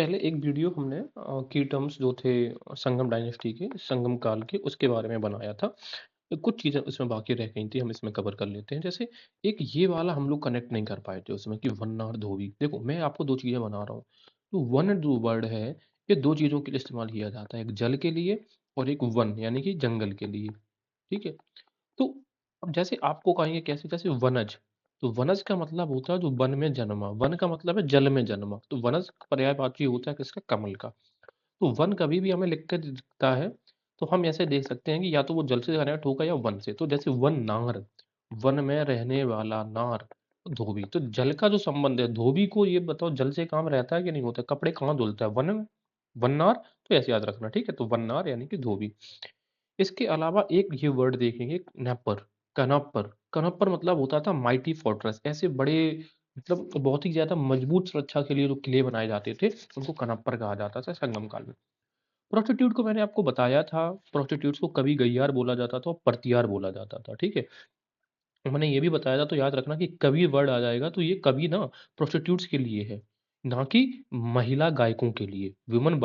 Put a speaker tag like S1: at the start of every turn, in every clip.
S1: पहले एक वीडियो हमने की टर्म्स जो थे संगम डायनेस्टी के, संगम काल के, उसके बारे में बनाया था। कुछ चीज़ें उसमें बाकी रह गई थी, हम इसमें कवर कर लेते हैं। जैसे एक ये वाला हम लोग कनेक्ट नहीं कर पाए थे उसमें कि वन और धोबी। देखो, मैं आपको 2 चीज़ें बना रहा हूँ। तो वन जो वर्ड है, ये 2 चीज़ों के लिए इस्तेमाल किया जाता है, एक जल के लिए और एक वन यानी कि जंगल के लिए, ठीक है? तो अब जैसे आपको कहेंगे कैसे, जैसे वनज, तो वनज का मतलब होता है जो वन में जन्मा, वन का मतलब है जल में जन्मा, तो वनज पर्यायवाची होता है किसका, कमल का। तो वन कभी भी हमें लिख कर दिखता है तो हम ऐसे देख सकते हैं कि या तो वो जल से कनेक्ट होगा या वन से। तो जैसे वन नार, वन में रहने वाला नार, धोबी, तो जल का जो संबंध है, धोबी को ये बताओ जल से काम रहता है कि नहीं होता, कपड़े कहाँ धुलता है, वन में, वननार। तो ऐसे याद रखना, ठीक है? तो वननार यानी कि धोबी। इसके अलावा एक ये वर्ड देखेंगे, नैपर, कनप्पर। कनप्पर मतलब होता था माइटी फोर्ट्रेस, ऐसे बड़े, मतलब बहुत ही ज़्यादा मजबूत सुरक्षा के लिए जो किले बनाए जाते थे, उनको कनप्पर कहा जाता था संगम काल में। प्रोस्टिट्यूट को मैंने आपको बताया था, प्रोस्टिट्यूट्स को कभी गैयार बोला जाता था और परतियार बोला जाता था, ठीक है? मैंने ये भी बताया था, तो याद रखना कि कभी वर्ड आ जाएगा तो ये कभी ना प्रोस्टिट्यूट्स के लिए है, ना कि महिला गायकों के लिए। विमेन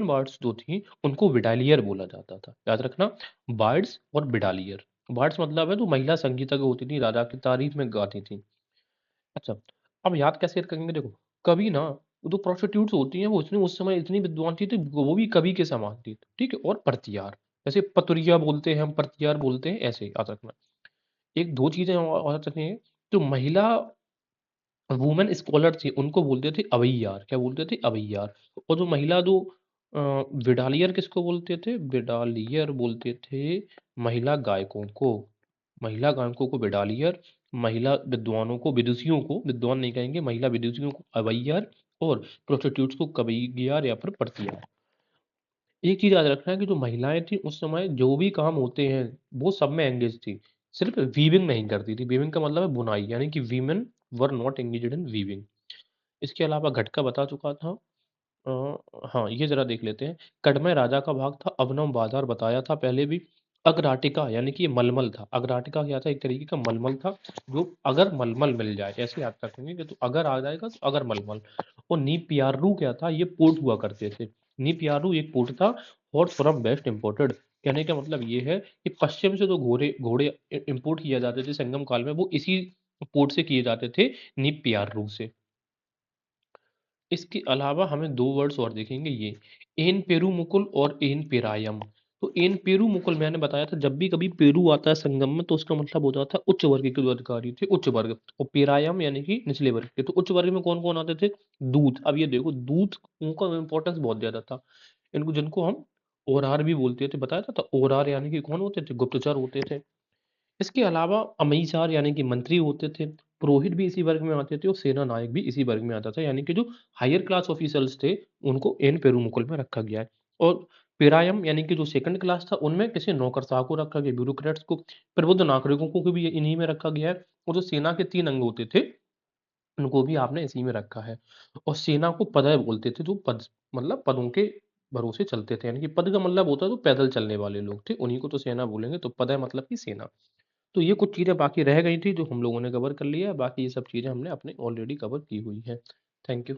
S1: बार्ड्स जो थी उनको विडालियर बोला जाता था, याद रखना। बार्ड्स और विडालियर, बार्ड्स मतलब है जो महिला संगीतज्ञ होती थी, राजा की तारीफ में गाती थी। अच्छा, अब याद कैसे करेंगे, देखो, कभी ना वो जो प्रोस्टिट्यूट्स होती हैं वो इतनी उस समय इतनी विद्वान थी, वो भी कवि के समान थी, ठीक है? और परतियार, जैसे पतुरिया बोलते हैं हम, परतियार बोलते हैं, ऐसे याद रखना। एक 2 चीज़ें और रखें, जो महिला वुमेन स्कॉलर थी उनको बोलते थे अवैयार, क्या बोलते थे? अवैयार। और जो महिला जो विडालियर किसको बोलते थे? विडालियर बोलते थे महिला गायकों को। महिला गायकों को विडालियर, महिला विद्वानों को, विदुषियों को, विद्वान नहीं कहेंगे, महिला विदुषियों को अवैयार, और प्रोस्टिट्यूट्स को कवैयार या फिर परतियार। एक चीज़ याद रखना है कि जो महिलाएँ थीं उस समय जो भी काम होते हैं, वो सब में एंगेज थी। सिर्फ़ वीविंग नहीं करती थी। वीविंग का मतलब है बुनाई, यानी कि women were not engaged in weaving. इसके अलावा घटका बता चुका था। हाँ, ये ज़रा देख लेते हैं। कड़मै राजा का भाग था, अवनम बाज़ार बताया था पहले भी। अग्राटिका यानी कि ये मलमल था। अग्राटिका क्या था? एक तरीके का मलमल था, जो अगर मलमल मिल जाए, ऐसे याद रखेंगे कि तो अगर आ जाएगा तो अगर मलमल। और नीपियारू क्या था? ये पोर्ट हुआ करते थे। नीपियारू एक पोर्ट था, और फ्रॉम वेस्ट इम्पोर्टेड। कहने का मतलब ये है कि पश्चिम से जो घोड़े इम्पोर्ट किए जाते थे संगम काल में, वो इसी पोर्ट से किए जाते थे, नीपियारू से। इसके अलावा हमें 2 वर्ड्स और दिखेंगे ये, एन पेरूमुकुल और एन पेरायम। तो एन पेरूमुकुल मैंने बताया था, जब भी कभी पेरू आता है संगम में तो उसका मतलब होता था उच्च वर्ग के जो अधिकारी थे, उच्च वर्ग। और पेरायम यानी कि निचले वर्ग के। तो उच्च वर्ग में कौन-कौन आते थे? दूत। अब ये देखो, दूत, उनका इम्पोर्टेंस बहुत ज़्यादा था। इनको, जिनको हम ओरार भी बोलते थे, बताया था। तो ओरार यानी कि कौन होते थे? गुप्तचर होते थे। इसके अलावा अमईसार यानी कि मंत्री होते थे, पुरोहित भी इसी वर्ग में आते थे, और सेना नायक भी इसी वर्ग में आता था, यानी कि जो हायर क्लास ऑफिसर्स थे उनको एन पेरूमुकुल में रखा गया है। और पेरायम यानी कि जो सेकंड क्लास था, उनमें किसी नौकरशाह को रखा गया, ब्यूरोक्रेट्स को। प्रबुद्ध नागरिकों को भी इन्हीं में रखा गया है। और जो सेना के 3 अंग होते थे, उनको भी आपने इसी में रखा है। और सेना को पदय बोलते थे, जो पद, मतलब पदों के भरोसे चलते थे, यानी कि पद का मतलब होता है जो पैदल चलने वाले लोग थे, उन्हीं को तो सेना बोलेंगे। तो पदय मतलब कि सेना। तो ये कुछ चीज़ें बाकी रह गई थी जो हम लोगों ने कवर कर लिया है, बाकी ये सब चीज़ें हमने अपने ऑलरेडी कवर की हुई हैं। Thank you.